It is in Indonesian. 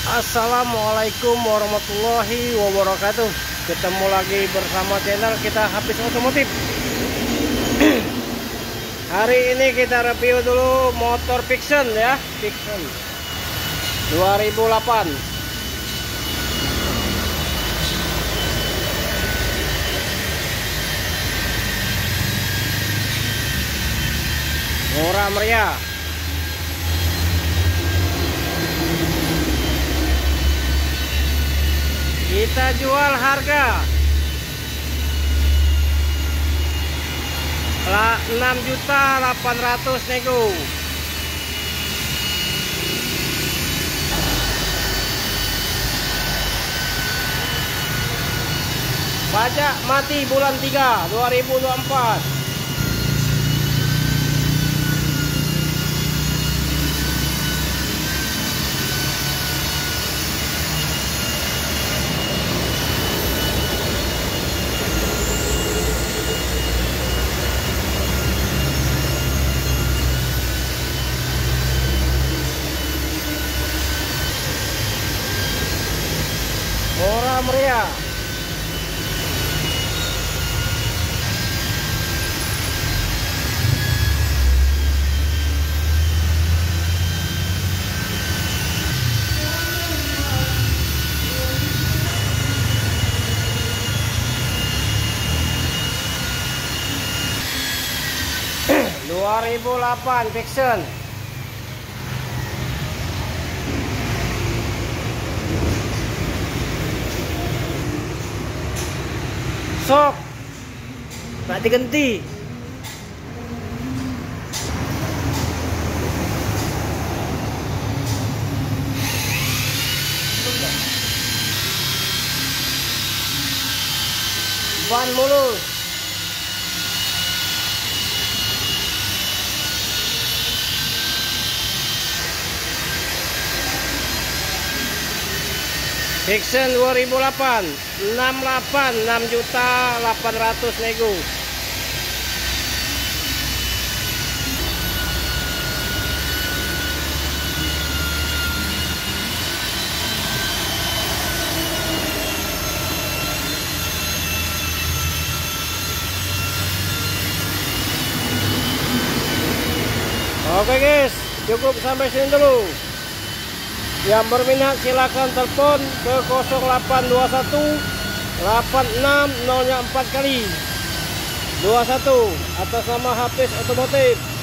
Assalamualaikum warahmatullahi wabarakatuh. Ketemu lagi bersama channel kita Hafiz Otomotif. Hari ini kita review dulu motor Vixion ya, Vixion 2008. Murah meriah. Kita jual harga 6.800.000 nego. Pajak mati bulan 3 2024. Murah meriah. Dua 2008 Vixion. Sok tak diganti. Ban mulus. Vixion 2008 6.800.000 nego. Oke guys, cukup sampai sini dulu. Yang berminat silakan telepon ke 0821 86 0 4 kali 21 atas nama Hafiz Otomotif.